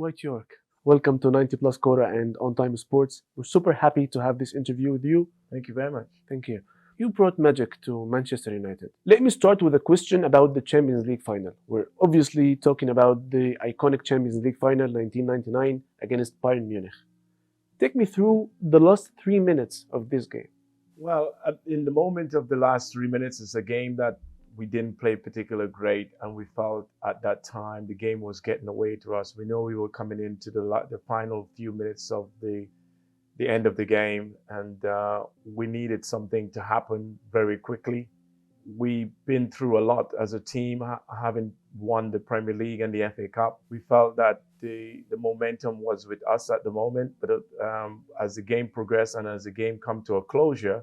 Dwayitt York. Welcome to 90 Plus Kora and On Time Sports. We're super happy to have this interview with you. Thank you very much. Thank you. You brought magic to Manchester United. Let me start with a question about the Champions League final. We're obviously talking about the iconic Champions League final 1999 against Bayern Munich. Take me through the last 3 minutes of this game. Well, in the moment of the last 3 minutes, it's a game that we didn't play particularly great, and we felt at that time the game was getting away to us. We know we were coming into the final few minutes of the end of the game, and we needed something to happen very quickly. We've been through a lot as a team, having won the Premier League and the FA Cup. We felt that the momentum was with us at the moment, but as the game progressed and as the game come to a closure,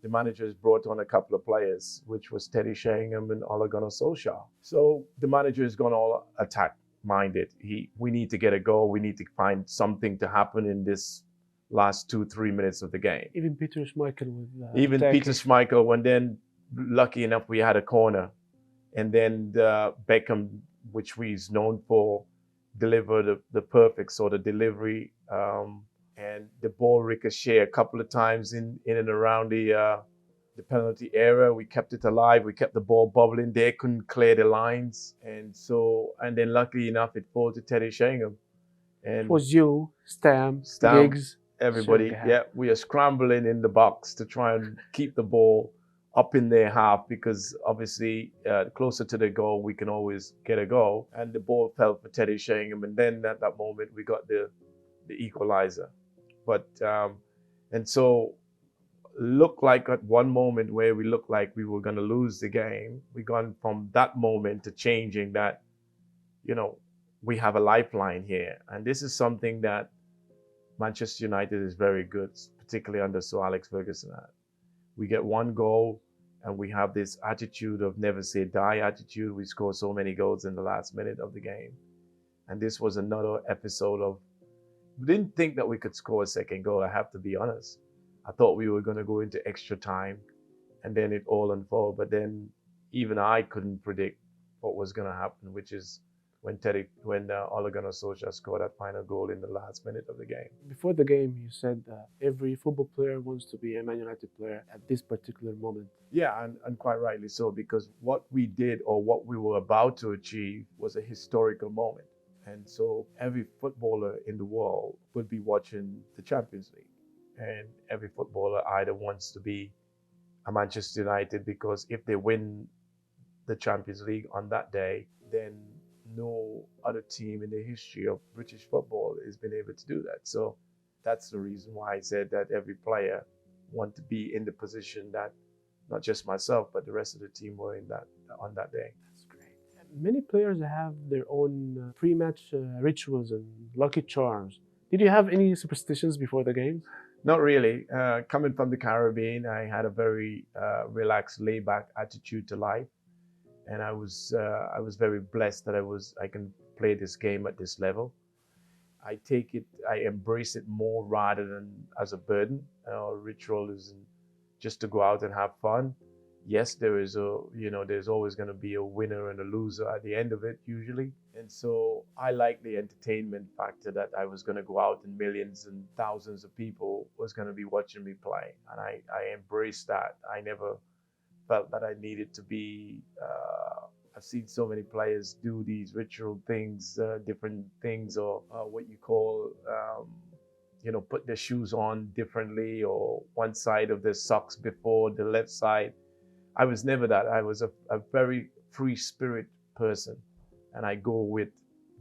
the managers brought on a couple of players, which was Teddy Sheringham and Ole Gunnar Solskjaer. So the manager is going all attack-minded. We need to get a goal. We need to find something to happen in this last 2-3 minutes of the game. Even Peter Schmeichel with Peter Schmeichel, when then lucky enough we had a corner, and then Beckham, which we's known for, delivered the perfect sort of delivery, and the ball ricochet a couple of times in and around the penalty area. We kept it alive. We kept the ball bubbling. They couldn't clear the lines, and then luckily enough it fell to Teddy Sheringham. And it was you, Stam, Giggs, everybody. Yeah, we are scrambling in the box to try and keep the ball up in their half, because obviously closer to the goal we can always get a goal. And the ball fell for Teddy Sheringham, and then at that moment we got the equalizer. But and so looked like at one moment where we looked like we were going to lose the game. We gone from that moment to changing that, we have a lifeline here, and this is something that Manchester United is very good, particularly under Sir Alex Ferguson. We get one goal and we have this attitude of never say die attitude. We score so many goals in the last minute of the game. And this was another episode of, we didn't think that we could score a second goal, I have to be honest. I thought we were going to go into extra time and then it all unfolded. But then even I couldn't predict what was going to happen, which is when Ole Gunnar Solskjaer scored that final goal in the last minute of the game. Before the game, you said that every football player wants to be a Man United player at this particular moment. Yeah, and quite rightly so, because what we did or what we were about to achieve was a historical moment. And so every footballer in the world would be watching the Champions League. And every footballer either wants to be a Manchester United, because if they win the Champions League on that day, then no other team in the history of British football has been able to do that. So that's the reason why I said that every player want to be in the position that not just myself, but the rest of the team were in that on that day. That's great. Many players have their own pre-match rituals and lucky charms. Did you have any superstitions before the game? Not really. Coming from the Caribbean, I had a very relaxed, laid-back attitude to life. And I was very blessed that I can play this game at this level. I embrace it more rather than as a burden. Ritual is just to go out and have fun. Yes, there's always going to be a winner and a loser at the end of it usually. And so I like the entertainment factor that I was going to go out and millions and thousands of people was going to be watching me play. And I embraced that. I never felt that I needed to be, I've seen so many players do these ritual things, different things, or what you call, put their shoes on differently, or one side of their socks before the left side. I was never that. I was a very free spirit person, and I go with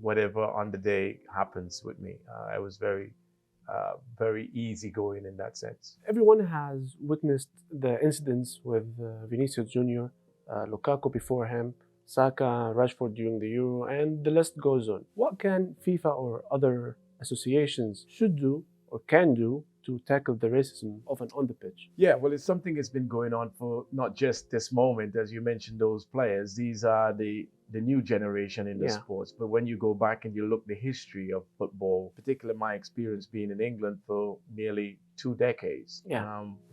whatever on the day happens with me. I was very easygoing in that sense. Everyone has witnessed the incidents with Vinicius Jr., Lukaku before him, Saka, Rashford during the Euro, and the list goes on. What can FIFA or other associations should do or can do to tackle the racism of and on the pitch? Yeah, well, it's something that's been going on for not just this moment, as you mentioned, those players. These are the new generation in the sports. But when you go back and you look the history of football, particularly my experience being in England for nearly 2 decades,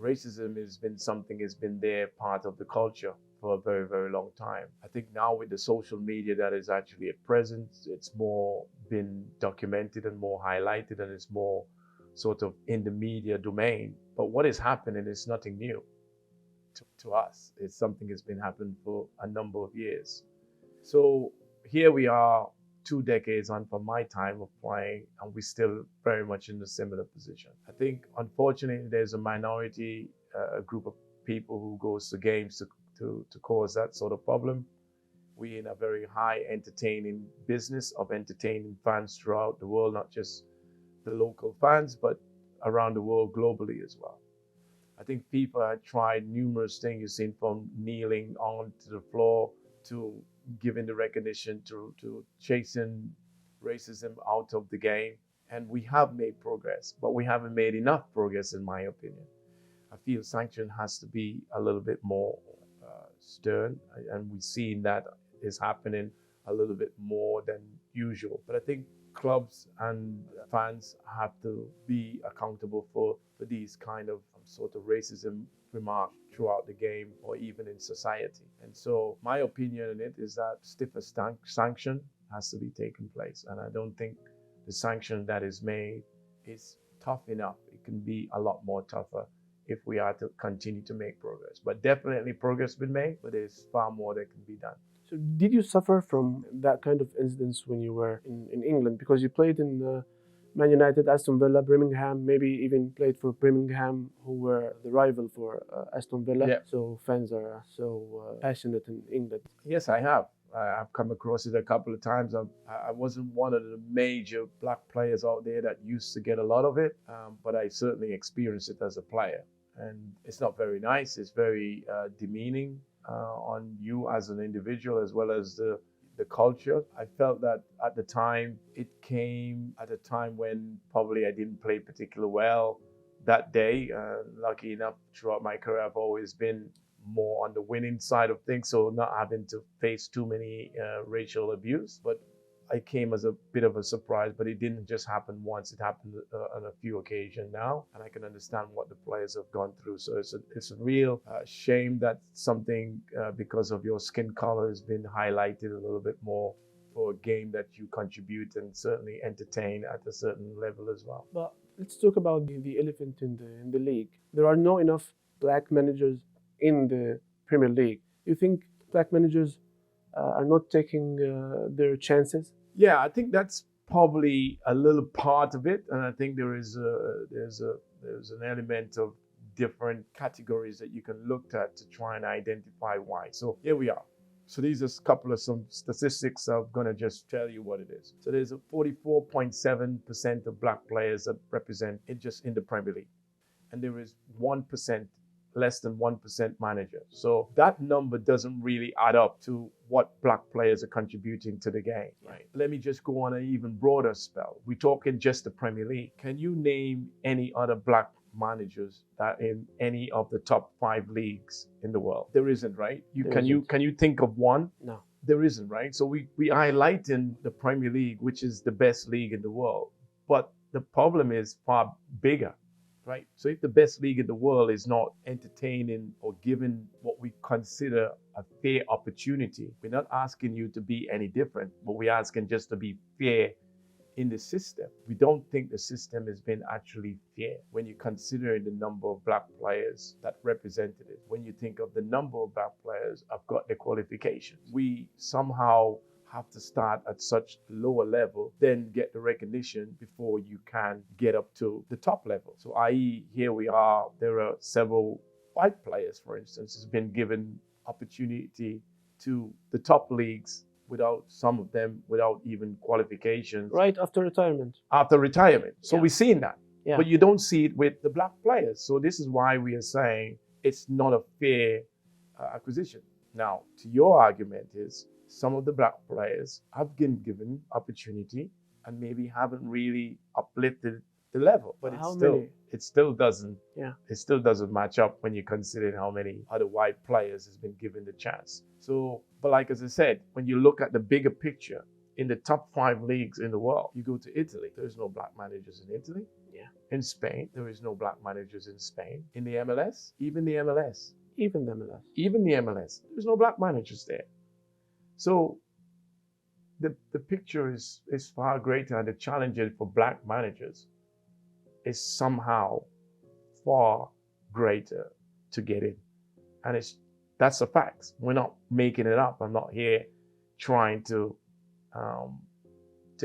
racism has been something that's been there, part of the culture for a very, very long time. I think now with the social media that is actually at present, it's more been documented and more highlighted, and it's more sort of in the media domain. But what is happening is nothing new to us. It's something that's been happening for a number of years. So here we are 2 decades on from my time of playing, and we're still very much in a similar position. I think, unfortunately, there's a minority, a group of people who goes to games to cause that sort of problem. We're in a very high entertaining business of entertaining fans throughout the world, not just the local fans, but around the world globally as well. I think FIFA had tried numerous things. You've seen from kneeling onto the floor to giving the recognition to chasing racism out of the game. And we have made progress, but we haven't made enough progress, in my opinion. I feel sanction has to be a little bit more stern, and we've seen that is happening a little bit more than usual. But I think clubs and fans have to be accountable for these kind of sort of racism remarks throughout the game or even in society. And so my opinion on it is that stiffer sanction has to be taken place. And I don't think the sanction that is made is tough enough. It can be a lot more tougher if we are to continue to make progress. But definitely progress has been made, but there's far more that can be done. So did you suffer from that kind of incidents when you were in England? Because you played in Man United, Aston Villa, Birmingham, maybe even played for Birmingham, who were the rival for Aston Villa. Yeah. So fans are so passionate in England. Yes, I have. I've come across it a couple of times. I wasn't one of the major black players out there that used to get a lot of it, but I certainly experienced it as a player. And it's not very nice. It's very demeaning on you as an individual, as well as the culture. I felt that at the time, it came at a time when probably I didn't play particularly well that day. Lucky enough, throughout my career, I've always been more on the winning side of things, so not having to face too many racial abuse. But I came as a bit of a surprise, but it didn't just happen once. It happened on a few occasions now, and I can understand what the players have gone through. So it's a real shame that something because of your skin color has been highlighted a little bit more for a game that you contribute and certainly entertain at a certain level as well. But let's talk about the elephant in the league. There are not enough black managers in the Premier League. You think black managers are not taking their chances? Yeah, I think that's probably a little part of it, and I think there's an element of different categories that you can look at to try and identify why. So here we are. So these are a couple of some statistics. I'm going to just tell you what it is. So there's a 44.7% of black players that represent it just in the Premier League, and there is 1%. Less than 1% manager. So that number doesn't really add up to what black players are contributing to the game, right? Let me just go on an even broader spell. We're talking just the Premier League. Can you name any other black managers that in any of the top 5 leagues in the world? There isn't, right? Can you think of one? No. There isn't, right? So we highlight in the Premier League, which is the best league in the world. But the problem is far bigger. Right. So if the best league in the world is not entertaining or giving what we consider a fair opportunity, we're not asking you to be any different, but we're asking just to be fair in the system. We don't think the system has been actually fair when you consider the number of black players that represented it. When you think of the number of black players have got the qualifications, we somehow have to start at such lower level, then get the recognition before you can get up to the top level. So i.e., here we are, there are several white players, for instance, has been given opportunity to the top leagues without some of them, without even qualifications. Right after retirement. After retirement. So Yeah. we've seen that. Yeah. But you don't see it with the black players. So this is why we are saying it's not a fair acquisition. Now, to your argument is, some of the black players have been given opportunity and maybe haven't really uplifted the level. But it still doesn't match up when you consider how many other white players has been given the chance. So, but like as I said, when you look at the bigger picture, in the top 5 leagues in the world, you go to Italy, there's no black managers in Italy. Yeah. In Spain, there is no black managers in Spain. In the MLS, even the MLS, Even the MLS. Even the MLS. There's no black managers there. So the picture is far greater, and the challenge for black managers is somehow far greater to get in. And that's a fact. We're not making it up. I'm not here trying to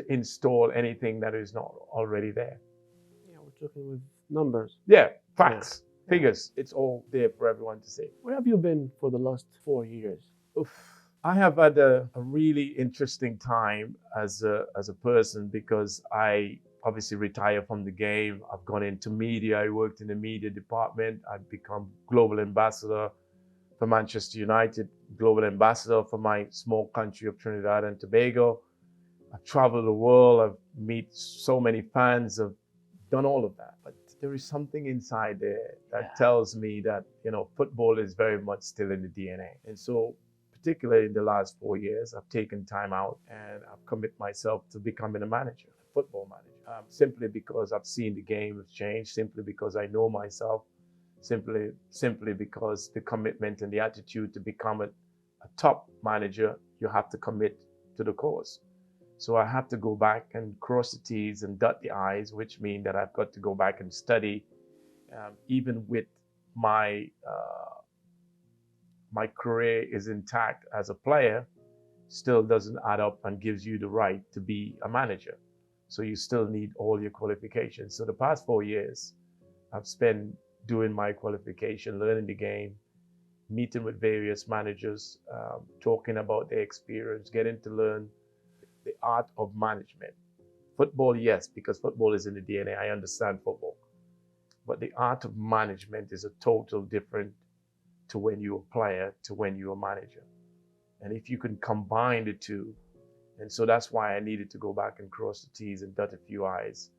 install anything that is not already there. Yeah, we're talking with numbers. Yeah, facts, figures. It's all there for everyone to see. Where have you been for the last 4 years? Oof. I have had a really interesting time as a person, because I obviously retired from the game. I've gone into media. I worked in the media department. I've become global ambassador for Manchester United, global ambassador for my small country of Trinidad and Tobago. I've traveled the world. I've met so many fans. I've done all of that. But there is something inside there that tells me that, football is very much still in the DNA. And so, particularly in the last 4 years, I've taken time out and I've committed myself to becoming a manager, a football manager, simply because I've seen the game has changed, simply because I know myself, simply because the commitment and the attitude to become a top manager, you have to commit to the cause. So I have to go back and cross the T's and dot the I's, which mean that I've got to go back and study, even with my career is intact as a player, still doesn't add up and gives you the right to be a manager. So you still need all your qualifications. So the past 4 years, I've spent doing my qualification, learning the game, meeting with various managers, talking about their experience, getting to learn the art of management. Football, yes, because football is in the DNA. I understand football. But the art of management is a total different to when you're a player to when you're a manager. And if you can combine the two, and so that's why I needed to go back and cross the T's and dot a few I's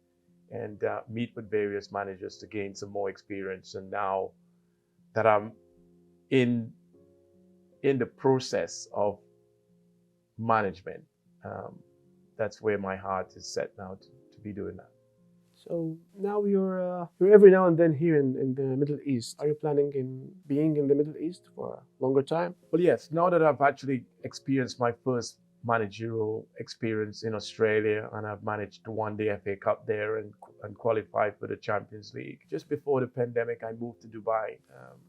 and meet with various managers to gain some more experience. And now that I'm in the process of management, that's where my heart is set now to be doing that. So now you're every now and then here in the Middle East. Are you planning in being in the Middle East for a longer time? Well, yes. Now that I've actually experienced my first managerial experience in Australia, and I've managed to win the FA Cup there and qualify for the Champions League. Just before the pandemic, I moved to Dubai.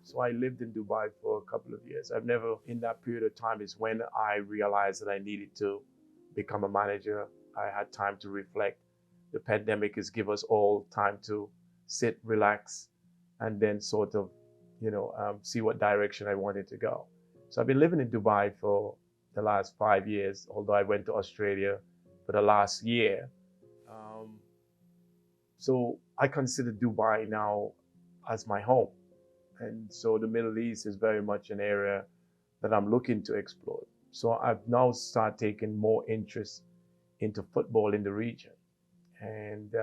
So I lived in Dubai for a couple of years. I've never, in that period of time, is when I realized that I needed to become a manager. I had time to reflect. The pandemic has given us all time to sit, relax, and then sort of, see what direction I wanted to go. So I've been living in Dubai for the last 5 years, although I went to Australia for the last year. So I consider Dubai now as my home. And so the Middle East is very much an area that I'm looking to explore. So I've now started taking more interest into football in the region. And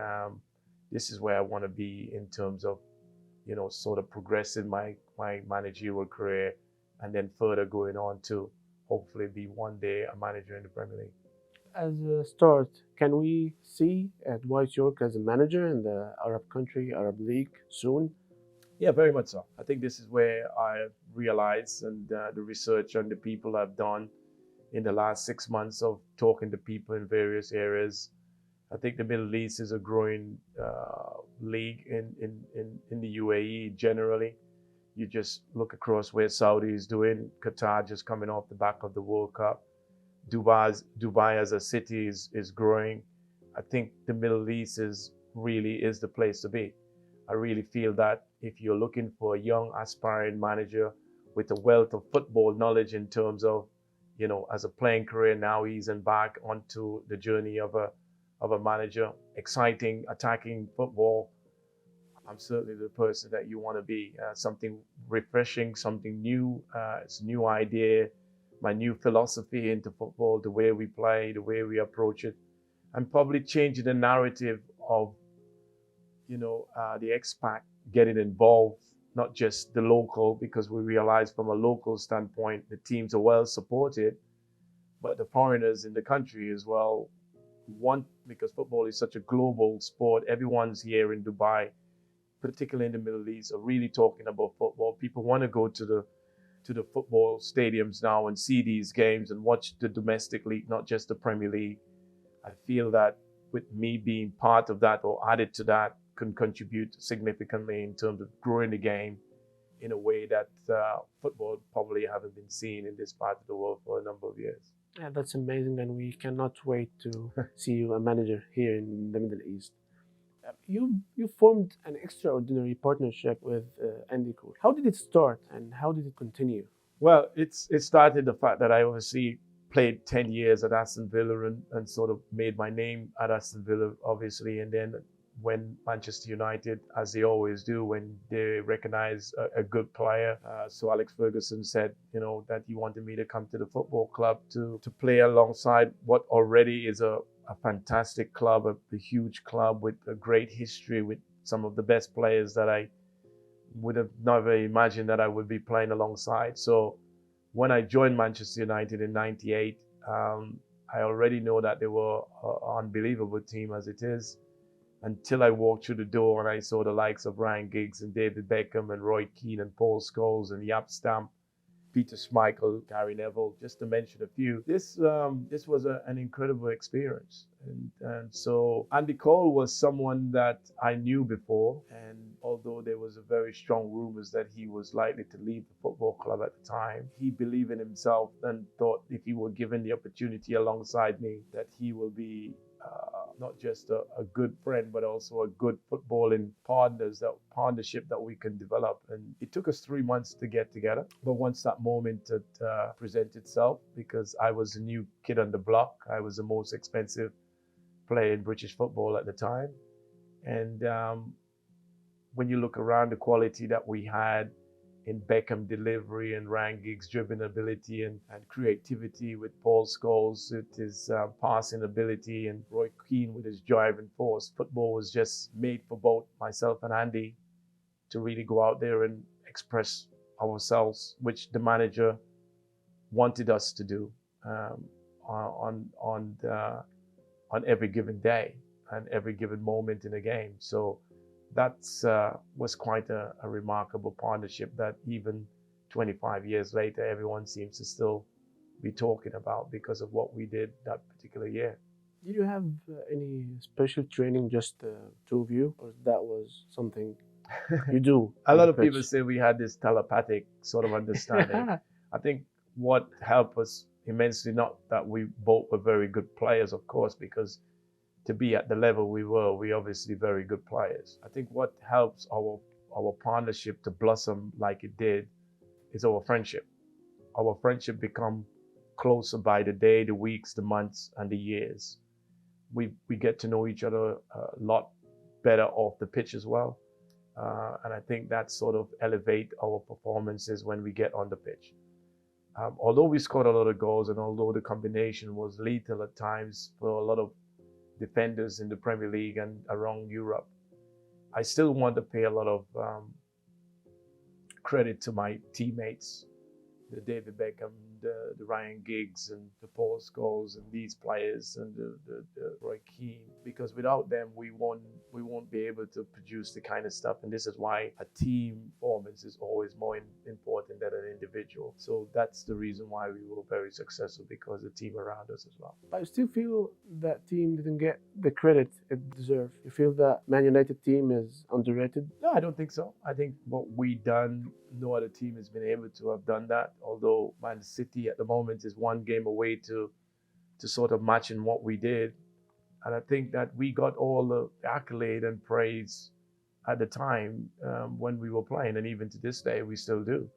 this is where I want to be in terms of, sort of progressing my managerial career and then further going on to hopefully be one day a manager in the Premier League. As a start, can we see Dwait's York as a manager in the Arab country, Arab League soon? Yeah, very much so. I think this is where I realized, and the research and the people I've done in the last 6 months of talking to people in various areas, I think the Middle East is a growing league in the UAE generally. You just look across where Saudi is doing, Qatar just coming off the back of the World Cup. Dubai as a city is growing. I think the Middle East really is the place to be. I really feel that if you're looking for a young aspiring manager with a wealth of football knowledge in terms of, as a playing career, now easing back onto the journey of a manager, exciting, attacking football, I'm certainly the person that you want to be. Something refreshing, something new. It's a new idea, my new philosophy into football, the way we play, the way we approach it, and probably changing the narrative of, the expat getting involved, not just the local, because we realize from a local standpoint, the teams are well supported, but the foreigners in the country as well want, because football is such a global sport. Everyone's here in Dubai particularly in the Middle East, are really talking about football. People want to go to the football stadiums now and see these games and watch the domestic league, not just the Premier League. I feel that with me being part of that or added to that can contribute significantly in terms of growing the game in a way that football probably haven't been seen in this part of the world for a number of years. Yeah, that's amazing, and we cannot wait to see you a manager here in the Middle East. You formed an extraordinary partnership with Andy. How did it start, and how did it continue? Well, it started the fact that I obviously played 10 years at Aston Villa and sort of made my name at Aston Villa, obviously. And then when Manchester United, as they always do, when they recognize a good player, so Alex Ferguson said, that he wanted me to come to the football club to play alongside what already is a fantastic club, a huge club with a great history, with some of the best players that I would have never imagined that I would be playing alongside. So when I joined Manchester United in '98, I already know that they were an unbelievable team as it is, until I walked through the door and I saw the likes of Ryan Giggs and David Beckham and Roy Keane and Paul Scholes and Jaap Stam, Peter Schmeichel, Gary Neville, just to mention a few. This was an incredible experience. And so Andy Cole was someone that I knew before, and although there was a very strong rumors that he was likely to leave the football club at the time, he believed in himself and thought if he were given the opportunity alongside me, that he will be not just a good friend, but also a good footballing partnership that we can develop. And it took us 3 months to get together. But once that moment presented itself, because I was a new kid on the block, I was the most expensive player in British football at the time. And when you look around the quality that we had in Beckham delivery and Ryan Giggs' dribbling ability and creativity, with Paul Scholes with his passing ability and Roy Keane with his driving force, football was just made for both myself and Andy to really go out there and express ourselves, which the manager wanted us to do on every given day and every given moment in a game. So that was quite a remarkable partnership that even 25 years later, everyone seems to still be talking about because of what we did that particular year. Did you have any special training, just the two of you, or that was something you do? A lot of people say we had this telepathic sort of understanding. I think what helped us immensely, not that we both were very good players, of course, because to be at the level we were, we obviously very good players. I think what helps our partnership to blossom like it did is our friendship. Our friendship become closer by the day, the weeks, the months, and the years. We get to know each other a lot better off the pitch as well. And I think that sort of elevate our performances when we get on the pitch. Although we scored a lot of goals and although the combination was lethal at times for a lot of defenders in the Premier League and around Europe, I still want to pay a lot of credit to my teammates, the David Beckham, the Ryan Giggs and the Paul Scholes and these players and the Roy Keane, because without them we won't be able to produce the kind of stuff. And this is why a team performance is always more important than an individual. So that's the reason why we were very successful, because the team around us as well. But I still feel that team didn't get the credit it deserved. You feel that Man United team is underrated? No, I don't think so. I think what we done, no other team has been able to have done that. Although Man City at the moment is one game away to sort of matching what we did. And I think that we got all the accolade and praise at the time when we were playing, and even to this day we still do.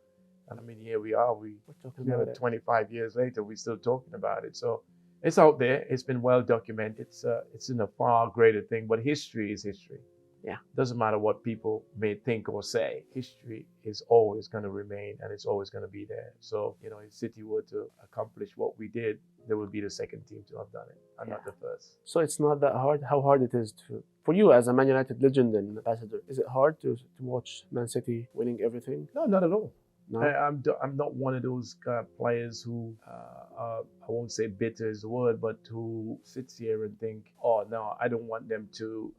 And I mean, here we are. We're talking about it 25 years later. We're still talking about it. So it's out there. It's been well documented. It's in a far greater thing. But history is history. Yeah. Doesn't matter what people may think or say. History is always going to remain, and it's always going to be there. So, if City were to accomplish what we did, they would be the second team to have done it, and not the first. So it's not that hard. How hard it is for you as a Man United legend and ambassador? Is it hard to watch Man City winning everything? No, not at all. No? I'm not one of those players who I won't say bitter is the word, but who sits here and think, oh no, I don't want them to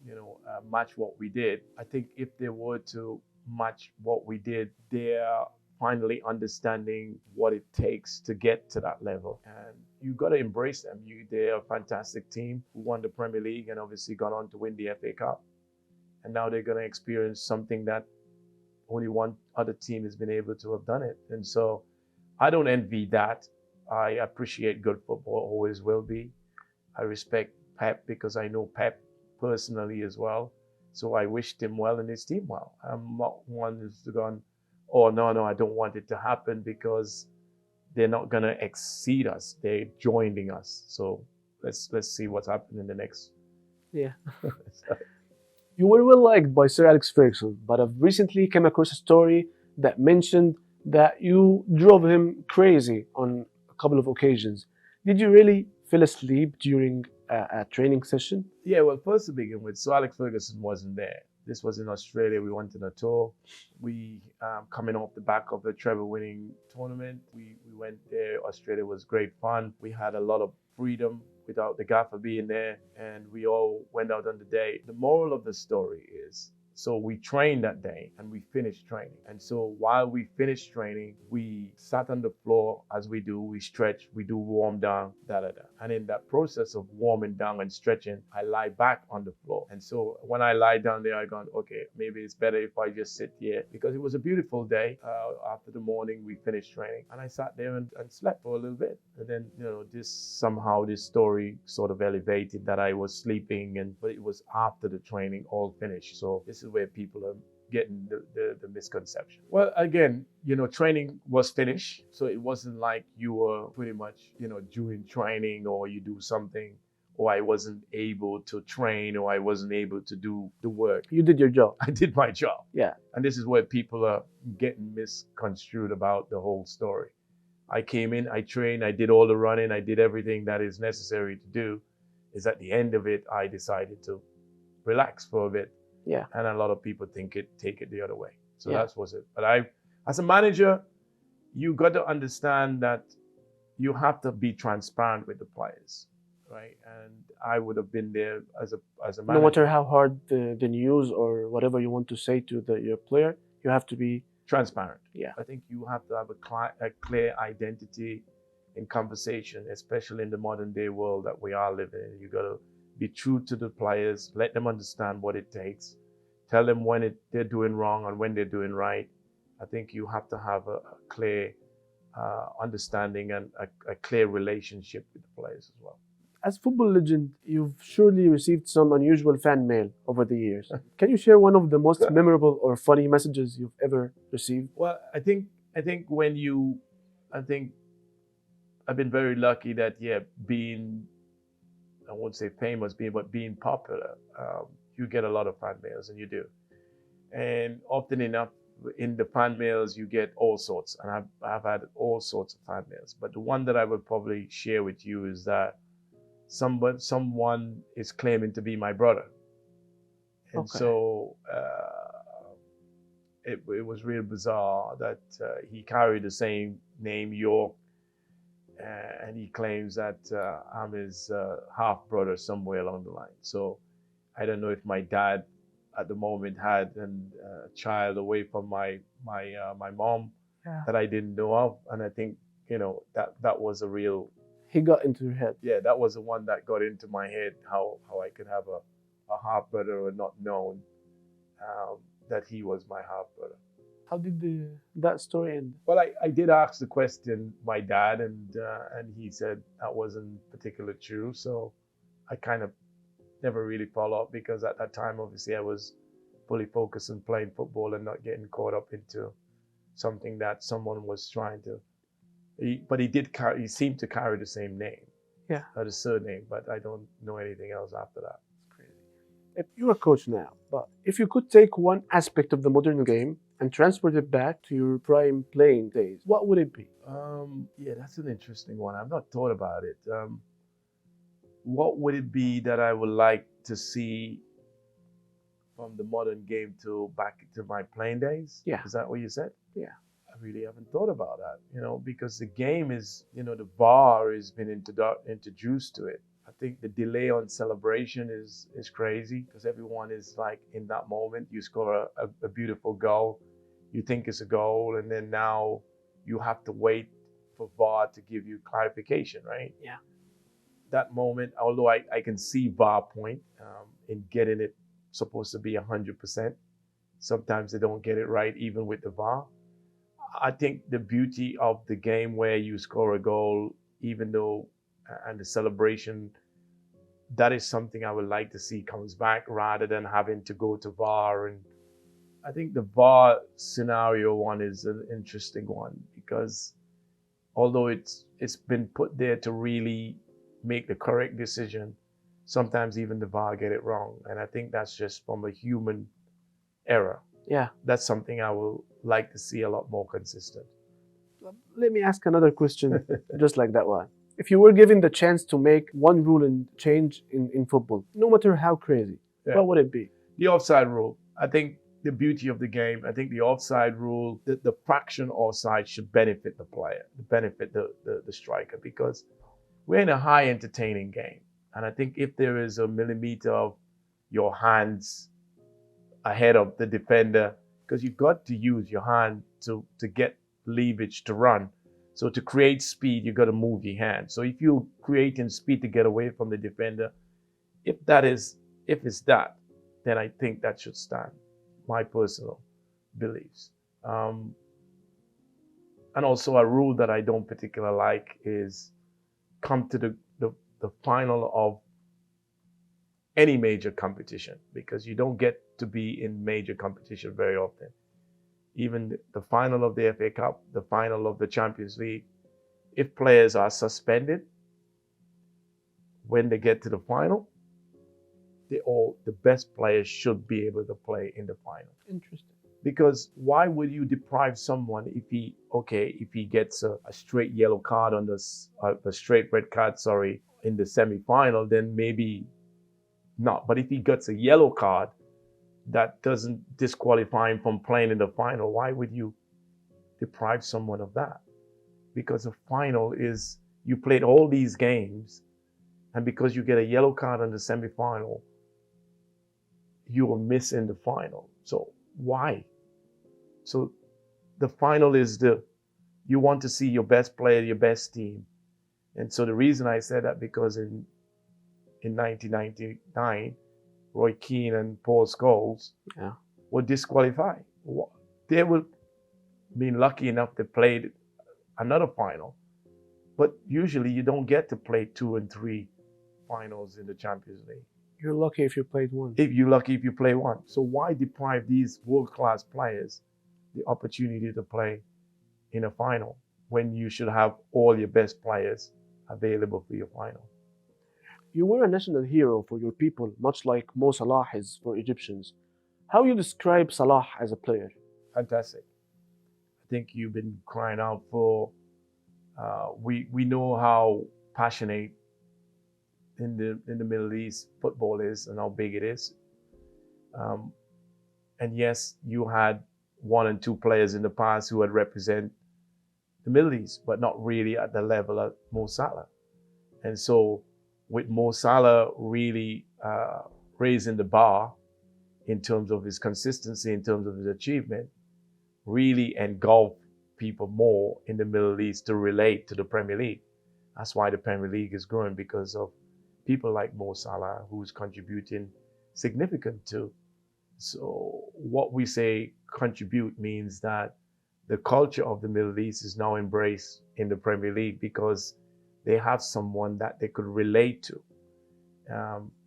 match what we did. I think if they were to match what we did, they're finally understanding what it takes to get to that level, and you got to embrace them. They're a fantastic team who won the Premier League and obviously gone on to win the FA Cup, and now they're going to experience something that only one other team has been able to have done it. And so I don't envy that. I appreciate good football, always will be. I respect Pep because I know Pep personally as well. So I wished him well and his team well. I'm not one who's gone, oh, no, I don't want it to happen, because they're not going to exceed us. They're joining us. So let's see what's happening in the next. Yeah. You were well liked by Sir Alex Ferguson, but I've recently came across a story that mentioned that you drove him crazy on a couple of occasions. Did you really fell asleep during a training session? Yeah, well, first to begin with, Sir Alex Ferguson wasn't there. This was in Australia. We went on a tour. We, coming off the back of the treble-winning tournament, we went there. Australia was great fun. We had a lot of freedom without the gaffer being there, and we all went out on the day. The moral of the story is, so we trained that day and we finished training. And so while we finished training, we sat on the floor as we do, we stretch, we do warm down, And in that process of warming down and stretching, I lie back on the floor. And so when I lie down there, I gone, okay, maybe it's better if I just sit here, because it was a beautiful day. After the morning, we finished training, and I sat there and slept for a little bit. And then, this story sort of elevated that I was sleeping, but it was after the training all finished. So this is where people are getting the misconception. Well, again, training was finished. So it wasn't like you were pretty much, during training or you do something, or I wasn't able to train, or I wasn't able to do the work. You did your job. I did my job. Yeah. And this is where people are getting misconstrued about the whole story. I came in, I trained, I did all the running, I did everything that is necessary to do. Is at the end of it, I decided to relax for a bit. Yeah. And a lot of people take it the other way. So Yeah. that was it. But as a manager, you got to understand that you have to be transparent with the players, right? And I would have been there as a manager. No matter how hard the news or whatever you want to say to your player, you have to be transparent. Yeah. I think you have to have a clear identity in conversation, especially in the modern day world that we are living in. You got to be true to the players, let them understand what it takes, tell them when they're doing wrong and when they're doing right. I think you have to have a clear understanding and a clear relationship with the players as well. As football legend, you've surely received some unusual fan mail over the years. Can you share one of the most memorable or funny messages you've ever received? Well, I think I've been very lucky that, being, I won't say famous, but being popular, you get a lot of fan mails, and you do. And often enough, in the fan mails, you get all sorts, and I've had all sorts of fan mails. But the one that I would probably share with you is that someone is claiming to be my brother. And Okay. so it was real bizarre that he carried the same name, York, and he claims that I'm his half brother somewhere along the line. So I don't know if my dad at the moment had a child away from my mom that I didn't know of, and I think that was a real. He got into your head. Yeah, that was the one that got into my head. How I could have a half brother or not known that he was my half brother. How did that story end? Well, I did ask the question my dad, and he said that wasn't particularly true. So I kind of never really followed up, because at that time, obviously, I was fully focused on playing football and not getting caught up into something that someone was trying to. But he seemed to carry the same name, the surname, but I don't know anything else after that. It's crazy. If you're a coach now, but if you could take one aspect of the modern game and transport it back to your prime playing days, what would it be? Yeah, that's an interesting one. I've not thought about it. What would it be that I would like to see from the modern game to back to my playing days? Yeah. Is that what you said? Yeah. really haven't thought about that, because the game is, the VAR has been introduced to it. I think the delay on celebration is crazy because everyone is like in that moment. You score a beautiful goal, you think it's a goal, and then now you have to wait for VAR to give you clarification, right? Yeah. That moment, although I can see VAR point in getting it supposed to be 100%. Sometimes they don't get it right, even with the VAR. I think the beauty of the game where you score a goal, even though, and the celebration, that is something I would like to see comes back rather than having to go to VAR. And I think the VAR scenario one is an interesting one because although it's been put there to really make the correct decision, sometimes even the VAR get it wrong. And I think that's just from a human error. Yeah. That's something I would like to see a lot more consistent. Let me ask another question just like that one. If you were given the chance to make one rule and change in football, no matter how crazy, what would it be? The offside rule. I think the beauty of the game, I think the offside rule, the fraction offside should benefit the player, benefit the striker, because we're in a high entertaining game. And I think if there is a millimeter of your hands ahead of the defender, because you've got to use your hand to get leverage to run. So to create speed, you've got to move your hand. So if you're creating speed to get away from the defender, if it's that, then I think that should stand. My personal beliefs. And also a rule that I don't particularly like is come to the final of any major competition, because you don't get to be in major competition very often. Even the final of the FA Cup, the final of the Champions League, if players are suspended when they get to the final, the best players should be able to play in the final. Interesting. Because why would you deprive someone if he gets a straight yellow card on a straight red card, in the semi-final, then maybe not. But if he gets a yellow card, that doesn't disqualify him from playing in the final. Why would you deprive someone of that? Because the final is, you played all these games, and because you get a yellow card in the semi-final, you are missing the final. So why? So the final is you want to see your best player, your best team. And so the reason I said that, because in 1999, Roy Keane and Paul Scholes were disqualified. They would been lucky enough to play another final. But usually you don't get to play 2 and 3 finals in the Champions League. You're lucky if you played one. You're lucky if you play one. So why deprive these world-class players the opportunity to play in a final when you should have all your best players available for your final? You were a national hero for your people, much like Mo Salah is for Egyptians. How you describe Salah as a player? Fantastic. I think you've been crying out for. We know how passionate in the Middle East football is and how big it is. And yes, you had 1 and 2 players in the past who had represent the Middle East, but not really at the level of Mo Salah. And so with Mo Salah really raising the bar in terms of his consistency, in terms of his achievement, really engulf people more in the Middle East to relate to the Premier League. That's why the Premier League is growing, because of people like Mo Salah, who's contributing significant to. So what we say contribute means that the culture of the Middle East is now embraced in the Premier League because they have someone that they could relate to.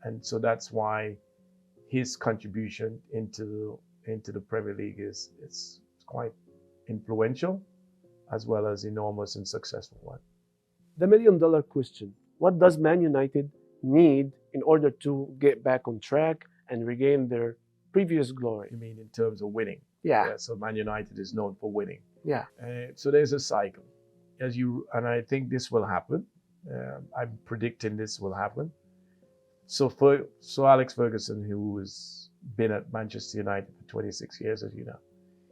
And so that's why his contribution into the Premier League is quite influential, as well as enormous and successful one. The $1 million question. What does Man United need in order to get back on track and regain their previous glory? You mean in terms of winning? Yeah. So Man United is known for winning. Yeah. So there's a cycle. And I think this will happen. I'm predicting this will happen. So Alex Ferguson, who has been at Manchester United for 26 years, as you know,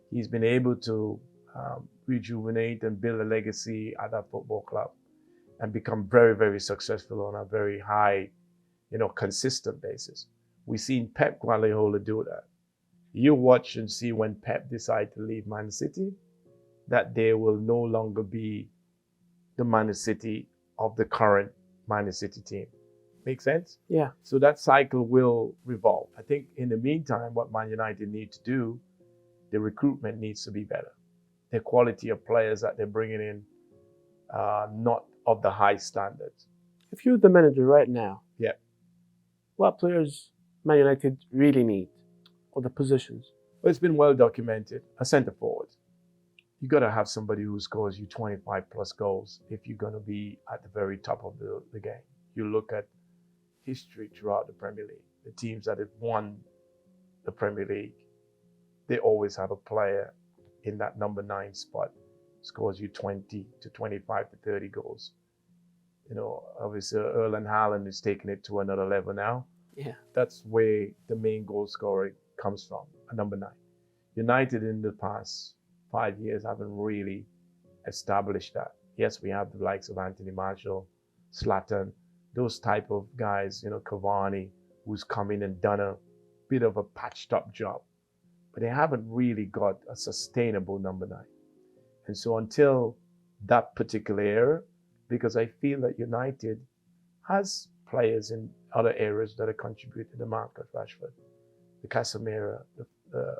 he's been able to rejuvenate and build a legacy at that football club and become very, very successful on a very high, consistent basis. We've seen Pep Guardiola do that. You watch and see when Pep decided to leave Man City, that there will no longer be the Man City of the current Man City team. Make sense? Yeah. So that cycle will revolve. I think in the meantime, what Man United need to do, the recruitment needs to be better. The quality of players that they're bringing in are not of the high standards. If you're the manager right now, Yeah. what players Man United really need, or the positions? Well, it's been well documented. A centre forward. You got to have somebody who scores you 25 plus goals if you're going to be at the very top of the game. You look at history throughout the Premier League. The teams that have won the Premier League, they always have a player in that number 9 spot, scores you 20 to 25 to 30 goals. Obviously Erling Haaland is taking it to another level now. Yeah. That's where the main goal scorer comes from, a number 9. United in the past 5 years haven't really established that. Yes, we have the likes of Anthony Martial, Zlatan, those type of guys, Cavani, who's come in and done a bit of a patched up job. But they haven't really got a sustainable number 9. And so until that particular era, because I feel that United has players in other areas that have contributed, the Marcus Rashford, the Casemiro, the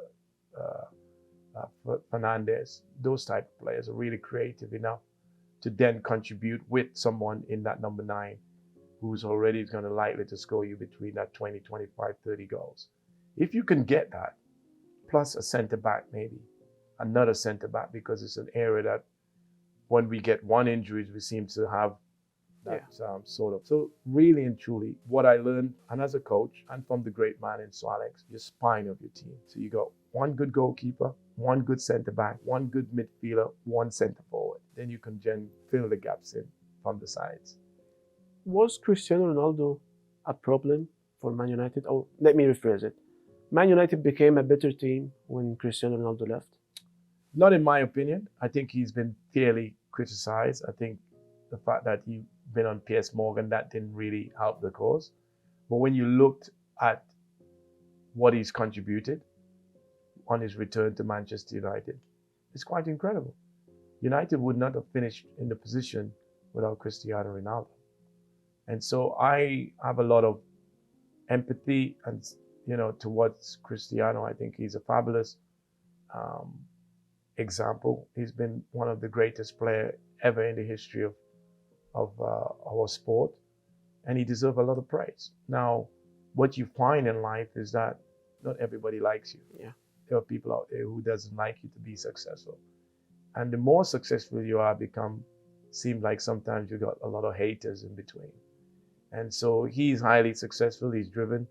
Fernandes, those type of players are really creative enough to then contribute with someone in that number 9 who's already going to likely to score you between that 20, 25, 30 goals. If you can get that, plus a centre back maybe, another centre back, because it's an area that when we get one injury, we seem to have that sort of. So really and truly, what I learned, and as a coach, and from the great man in Sir Alex, your spine of your team. So you got one good goalkeeper, one good centre back, one good midfielder, one centre forward. Then you can fill the gaps in from the sides. Was Cristiano Ronaldo a problem for Man United? Oh, let me rephrase it. Man United became a better team when Cristiano Ronaldo left? Not in my opinion. I think he's been fairly criticized. I think the fact that he's been on PS Morgan, that didn't really help the cause. But when you looked at what he's contributed on his return to Manchester United, it's quite incredible. United would not have finished in the position without Cristiano Ronaldo. And so I have a lot of empathy and, towards Cristiano. I think he's a fabulous example. He's been one of the greatest players ever in the history of our sport, and he deserves a lot of praise. Now, what you find in life is that not everybody likes you. Yeah. There are people out there who doesn't like you to be successful. And the more successful you are seems like sometimes you got a lot of haters in between. And so he's highly successful, he's driven.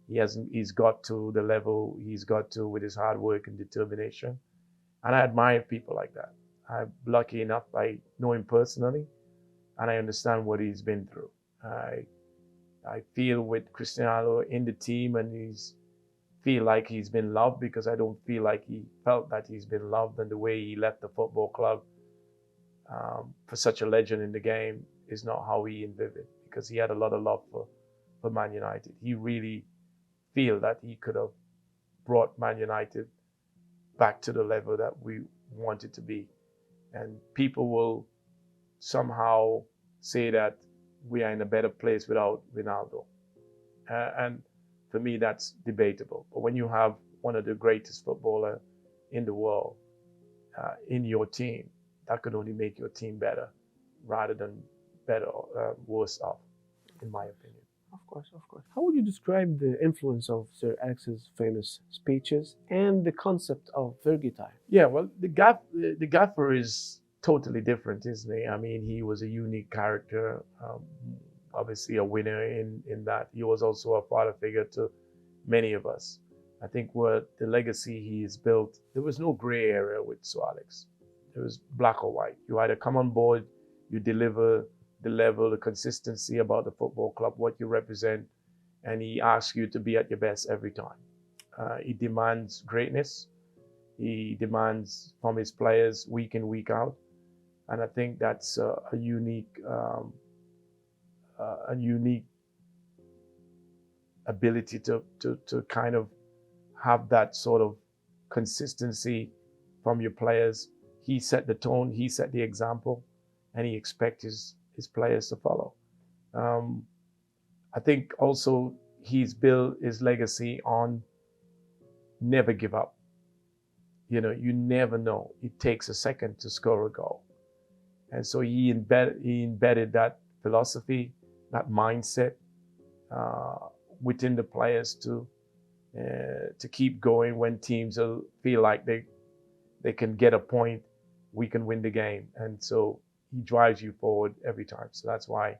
He's got to the level he's got to with his hard work and determination. And I admire people like that. I'm lucky enough, I know him personally, and I understand what he's been through. I feel with Cristiano in the team, and feel like he's been loved, because I don't feel like he felt that he's been loved, and the way he left the football club for such a legend in the game is not how he envisioned, because he had a lot of love for Man United. He really feel that he could have brought Man United back to the level that we wanted to be. And people will somehow say that we are in a better place without Ronaldo. And for me, that's debatable. But when you have one of the greatest footballers in the world in your team, that could only make your team better rather than worse off, in my opinion. Of course, of course. How would you describe the influence of Sir Alex's famous speeches and the concept of Fergie time? Yeah, well, the gaffer is totally different, isn't he? I mean, he was a unique character, obviously a winner in that. He was also a father figure to many of us. I think what the legacy he's built, there was no gray area with Sir Alex. It was black or white. You either come on board, you deliver the level, the consistency about the football club, what you represent, and he asks you to be at your best every time. He demands greatness. He demands from his players week in, week out. And I think that's a unique ability to kind of have that sort of consistency from your players. He set the tone, he set the example, and he expects his players to follow. I think also he's built his legacy on never give up. You know, you never know. It takes a second to score a goal. And so he embedded that philosophy, that mindset within the players to keep going when teams feel like they can get a point, we can win the game. And so he drives you forward every time. So that's why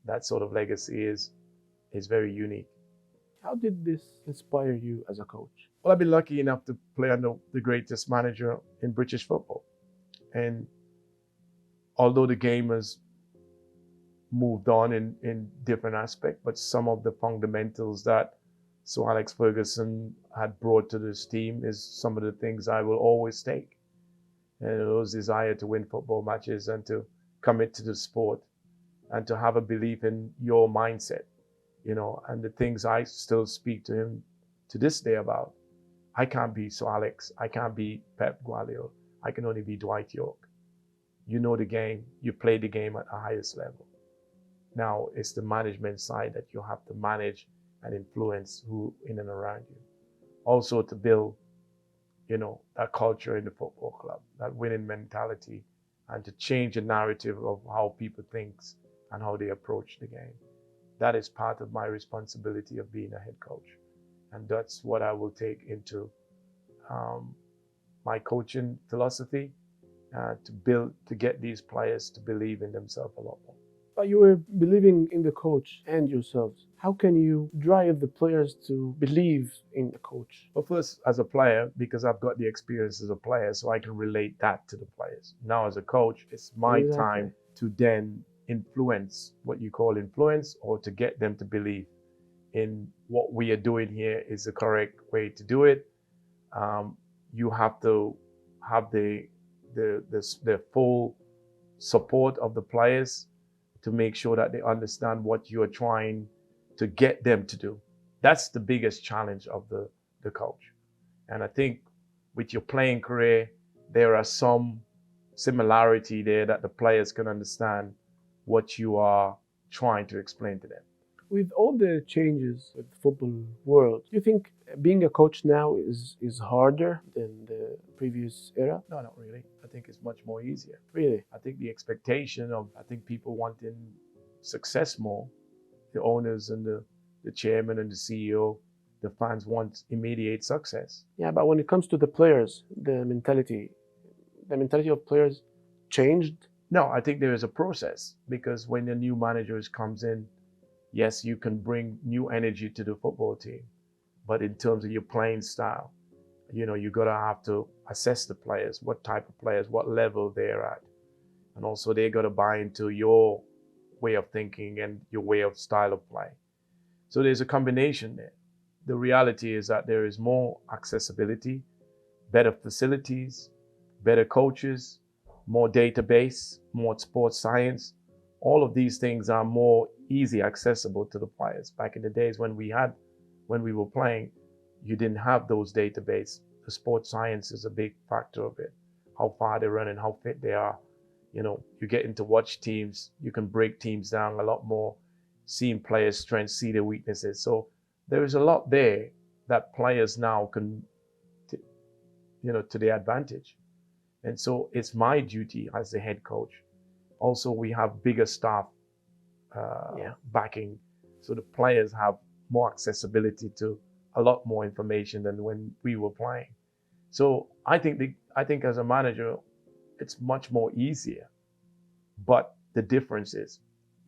that sort of legacy is very unique. How did this inspire you as a coach? Well, I've been lucky enough to play under the greatest manager in British football. And although the game has moved on in different aspects, but some of the fundamentals that Sir Alex Ferguson had brought to this team is some of the things I will always take. And those desire to win football matches and to commit to the sport and to have a belief in your mindset, you know, and the things I still speak to him to this day about. I can't be Sir Alex. I can't be Pep Guardiola. I can only be Dwight York. You know the game. You play the game at the highest level. Now it's the management side that you have to manage and influence who in and around you. Also to build, you know, that culture in the football club, that winning mentality, and to change the narrative of how people think and how they approach the game. That is part of my responsibility of being a head coach. And that's what I will take into my coaching philosophy to get these players to believe in themselves a lot more. But you were believing in the coach and yourselves. How can you drive the players to believe in the coach? Well, first, as a player, because I've got the experience as a player, so I can relate that to the players. Now, as a coach, it's my time to then influence, what you call influence, or to get them to believe in what we are doing here is the correct way to do it. You have to have the full support of the players to make sure that they understand what you are trying to get them to do. That's the biggest challenge of the coach. And I think with your playing career, there are some similarity there that the players can understand what you are trying to explain to them. With all the changes with the football world, do you think being a coach now is harder than the previous era? No, not really. I think it's much more easier. Really? I think the expectation of, people wanting success more, the owners and the chairman and the CEO, the fans want immediate success. Yeah, but when it comes to the players, the mentality of players changed? No, I think there is a process, because when a new manager comes in, yes, you can bring new energy to the football team. But in terms of your playing style, you know, you gotta have to assess the players, what type of players, what level they're at. And also they gotta buy into your way of thinking and your way of style of play. So there's a combination there. The reality is that there is more accessibility, better facilities, better coaches, more database, more sports science. All of these things are more easy accessible to the players. Back in the days when we were playing, you didn't have those databases. The sports science is a big factor of it. How far they're running, how fit they are. You know, you get into watch teams, you can break teams down a lot more, seeing players' strengths, see their weaknesses. So there is a lot there that players now can, to their advantage. And so it's my duty as the head coach. Also, we have bigger staff backing, so the players have more accessibility to a lot more information than when we were playing. So I think as a manager, it's much more easier. But the difference is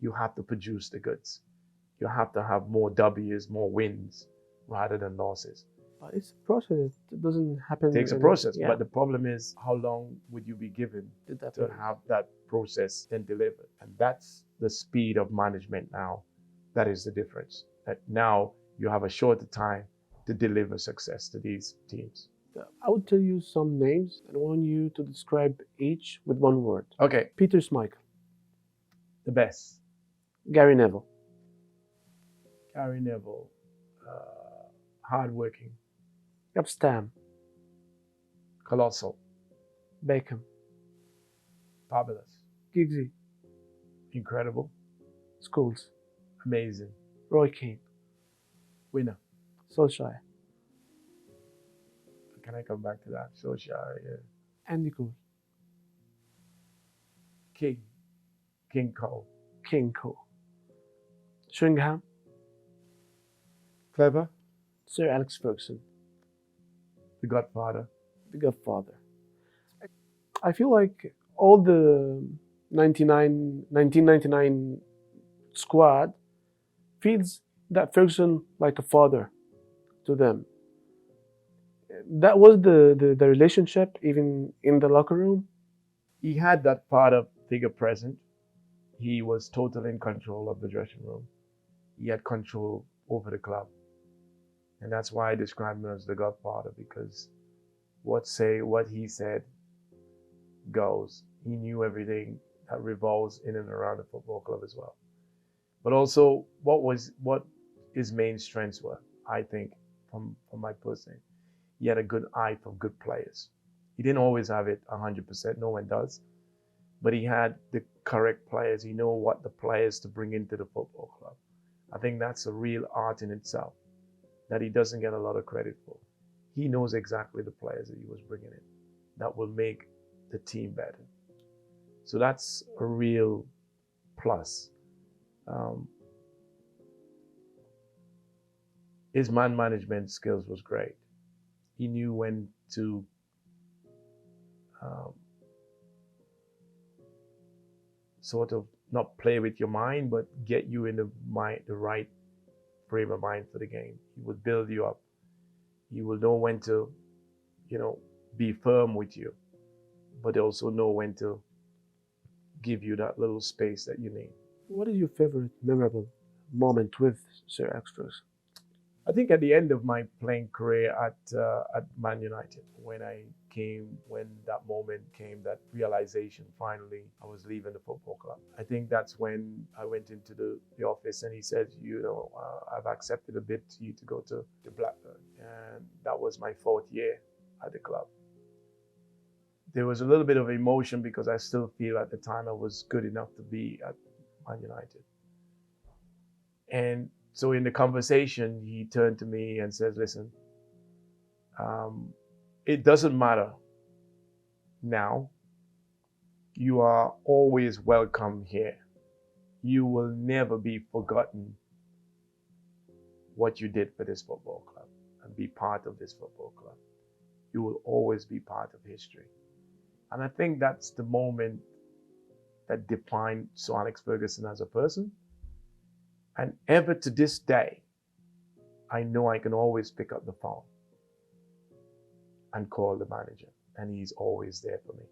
you have to produce the goods. You have to have more W's, more wins, rather than losses. But it's a process. It doesn't happen. It takes a process. Yeah. But the problem is, how long would you be given to have that process then delivered? And that's the speed of management now. That is the difference. That now you have a shorter time to deliver success to these teams. I would tell you some names and I want you to describe each with one word. Okay, Peter Schmeichel, the best. Gary Neville, Gary Neville, hardworking, Stam, colossal, Beckham, fabulous, Giggsy, incredible, Scholes, amazing, Roy Keane, winner. Solskjaer, Can I come back to that? Solskjaer, yeah. Andy Cole, King Cole, King Cole, Shringham, clever, Sir Alex Ferguson, the Godfather. the Godfather. I feel like all the 1999 squad feels that Ferguson like a father to them. That was the relationship even in the locker room. He had that father figure present. He was totally in control of the dressing room. He had control over the club. And that's why I describe him as the Godfather, because what he said goes. He knew everything that revolves in and around the football club as well. But also what his main strengths were, I think, from my personal. He had a good eye for good players. He didn't always have it 100%, no one does. But he had the correct players. He knew what the players to bring into the football club. I think that's a real art in itself that he doesn't get a lot of credit for. He knows exactly the players that he was bringing in that will make the team better. So that's a real plus. His man management skills was great. He knew when to sort of not play with your mind, but get you in the right frame of mind for the game. He will build you up. He will know when to, be firm with you, but also know when to give you that little space that you need. What is your favorite memorable moment with Sir Alex Ferguson? I think at the end of my playing career at Man United, when that moment came, that realization, finally, I was leaving the football club. I think that's when I went into the office and he said, I've accepted a bid to you to go to Blackburn. And that was my 4th year at the club. There was a little bit of emotion because I still feel at the time I was good enough to be at Man United. And so in the conversation, he turned to me and says, listen, it doesn't matter now. You are always welcome here. You will never be forgotten what you did for this football club and be part of this football club. You will always be part of history. And I think that's the moment that defined Sir Alex Ferguson as a person. And ever to this day, I know I can always pick up the phone and call the manager, and he's always there for me.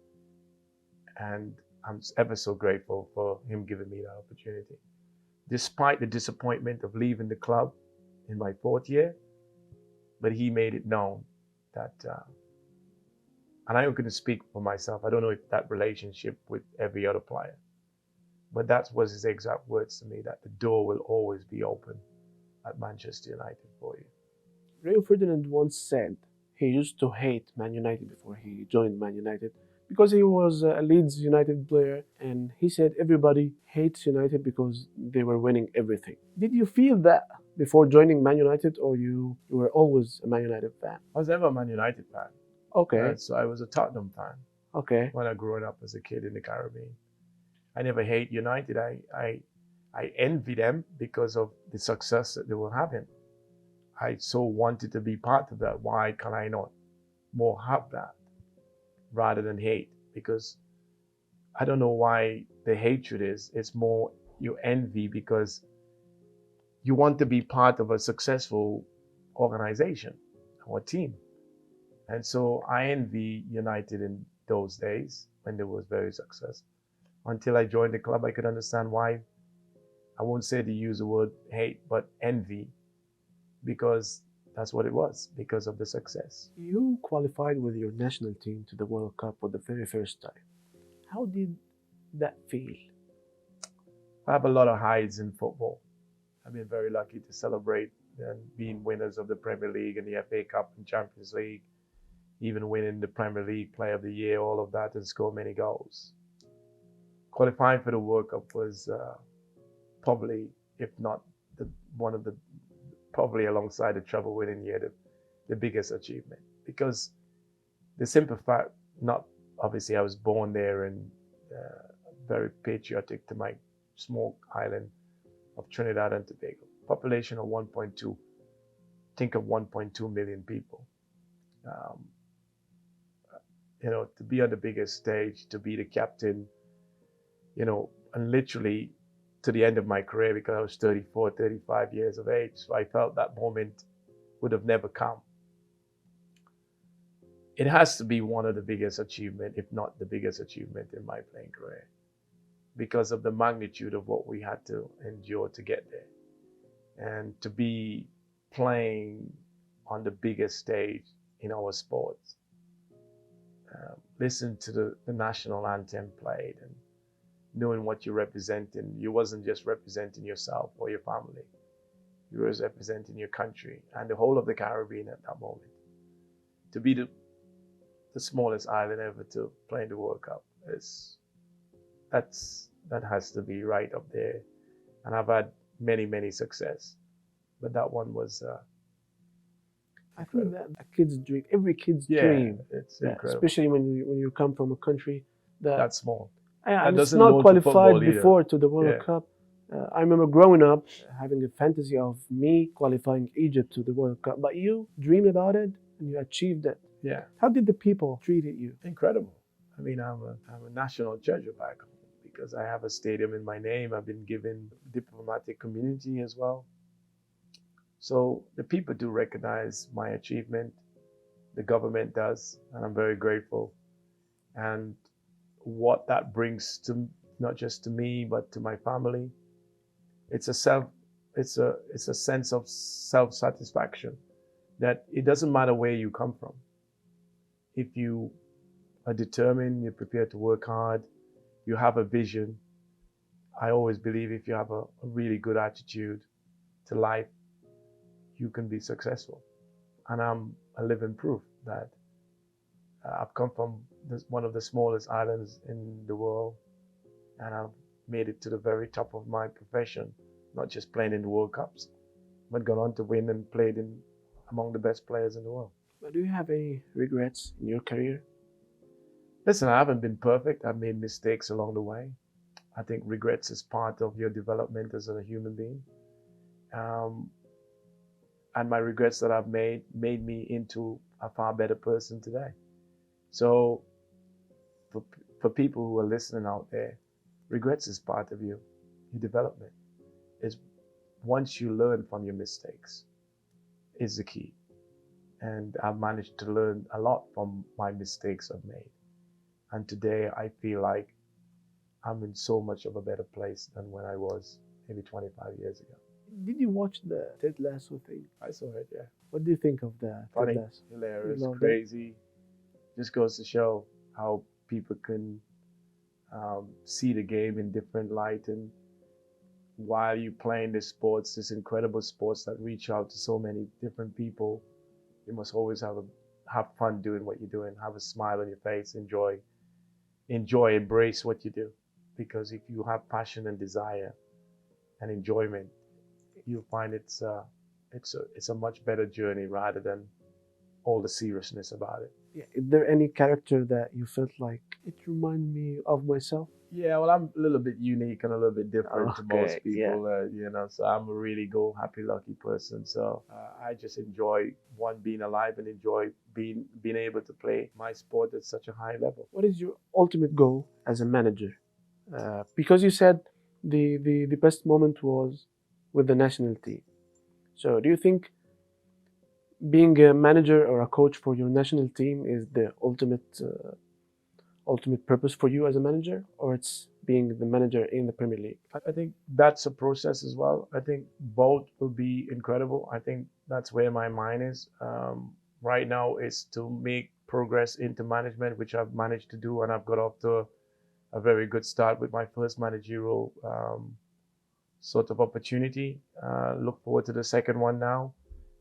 And I'm ever so grateful for him giving me that opportunity. Despite the disappointment of leaving the club in my 4th year, but he made it known that, and I'm going to speak for myself, I don't know if that relationship with every other player, but that was his exact words to me, that the door will always be open at Manchester United for you. Rio Ferdinand once said he used to hate Man United before he joined Man United because he was a Leeds United player, and he said everybody hates United because they were winning everything. Did you feel that before joining Man United, or you were always a Man United fan? I was never a Man United fan. Okay. So I was a Tottenham fan. Okay. When I grew up as a kid in the Caribbean. I never hate United. I envy them because of the success that they were having. I so wanted to be part of that. Why can I not more have that rather than hate? Because I don't know why the hatred is. It's more you envy because you want to be part of a successful organization or team. And so I envy United in those days when they was very successful. Until I joined the club, I could understand why, I won't say to use the word hate, but envy, because that's what it was because of the success. You qualified with your national team to the World Cup for the very first time. How did that feel? I have a lot of highs in football. I've been very lucky to celebrate and being winners of the Premier League and the FA Cup and Champions League, even winning the Premier League Player of the Year, all of that, and score many goals. Qualifying for the World Cup was probably, if not probably alongside the treble winning year, the biggest achievement. Because the simple fact, not obviously I was born there and very patriotic to my small island of Trinidad and Tobago. Population of 1.2, think of 1.2 million people. To be on the biggest stage, to be the captain, and literally to the end of my career, because I was 34, 35 years of age. So I felt that moment would have never come. It has to be one of the biggest achievements, if not the biggest achievement in my playing career, because of the magnitude of what we had to endure to get there. And to be playing on the biggest stage in our sports, listen to the national anthem played and knowing what you're representing. You wasn't just representing yourself or your family. You was representing your country and the whole of the Caribbean at that moment. To be the smallest island ever to play in the World Cup, that has to be right up there. And I've had many success, but that one was I think that a kid's dream, every kid's dream. It's incredible. Especially when you come from a country that's small. And it's not qualified before to the World Cup. I remember growing up having a fantasy of me qualifying Egypt to the World Cup, but you dreamed about it and you achieved it. Yeah. How did the people treat you? Incredible. I mean, I'm a national treasure back home because I have a stadium in my name. I've been given diplomatic community as well. So the people do recognize my achievement. The government does, and I'm very grateful. And what that brings to not just to me but to my family, it's a sense of self-satisfaction that it doesn't matter where you come from. If you are determined, you're prepared to work hard, you have a vision. I always believe if you have a really good attitude to life, you can be successful. And I'm a living proof that I've come from one of the smallest islands in the world, and I've made it to the very top of my profession, not just playing in the World Cups, but gone on to win and played among the best players in the world. But do you have any regrets in your career? Listen, I haven't been perfect. I've made mistakes along the way. I think regrets is part of your development as a human being. And my regrets that I've made me into a far better person today. So for people who are listening out there, regrets is part of your development. It's once you learn from your mistakes is the key. And I've managed to learn a lot from my mistakes I've made. And today I feel like I'm in so much of a better place than when I was maybe 25 years ago. Did you watch the Ted Lasso thing? I saw it, yeah. What do you think of that? Funny, Ted Lasso? hilarious, crazy. Just goes to show how people can see the game in different light. And while you're playing this sports, this incredible sports that reach out to so many different people, you must always have fun doing what you're doing, have a smile on your face, enjoy, embrace what you do. Because if you have passion and desire and enjoyment, you'll find it's a much better journey rather than all the seriousness about it. Yeah. Is there any character that you felt like it reminded me of myself? Yeah, well, I'm a little bit unique and a little bit different to most people, yeah. So I'm a really happy-lucky person. So I just enjoy being alive and enjoy being able to play my sport at such a high level. What is your ultimate goal as a manager? Because you said the best moment was with the national team. So do you think being a manager or a coach for your national team is the ultimate ultimate purpose for you as a manager, or it's being the manager in the Premier League? I think that's a process as well. I think both will be incredible. I think that's where my mind is. Right now is to make progress into management, which I've managed to do, and I've got off to a very good start with my first managerial sort of opportunity. Look forward to the second one now,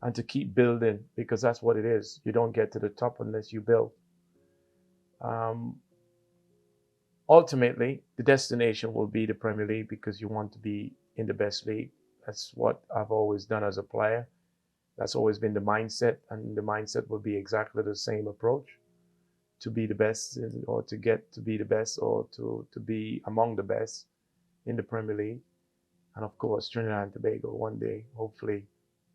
and to keep building, because that's what it is. You don't get to the top unless you build. Ultimately, the destination will be the Premier League, because you want to be in the best league. That's what I've always done as a player. That's always been the mindset, and the mindset will be exactly the same approach: to be the best, or to get to be the best, or to be among the best in the Premier League. And of course, Trinidad and Tobago one day, hopefully,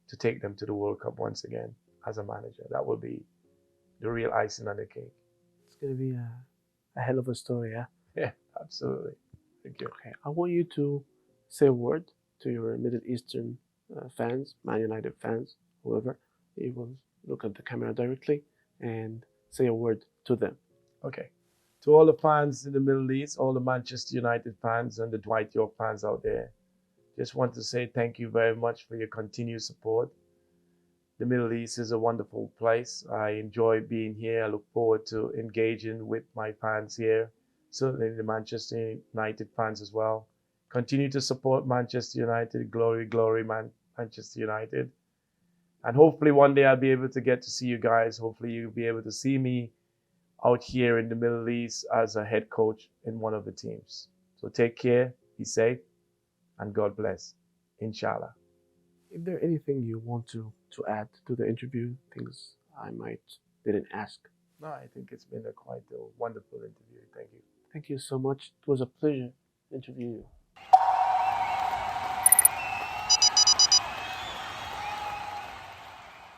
to take them to the World Cup once again as a manager. That will be the real icing on the cake. It's going to be a hell of a story, yeah? Yeah, absolutely. Thank you. Okay, I want you to say a word to your Middle Eastern fans, Man United fans, whoever. You will look at the camera directly and say a word to them. Okay. To all the fans in the Middle East, all the Manchester United fans and the Dwight York fans out there, just want to say thank you very much for your continued support. The Middle East is a wonderful place. I enjoy being here. I look forward to engaging with my fans here, certainly the Manchester United fans as well. Continue to support Manchester United. Glory, glory, Manchester United. And hopefully one day I'll be able to get to see you guys. Hopefully you'll be able to see me out here in the Middle East as a head coach in one of the teams. So take care, be safe, and God bless. Inshallah. Is there anything you want to add to the interview? Things I might didn't ask? No, I think it's been quite a wonderful interview. Thank you. Thank you so much. It was a pleasure interviewing you.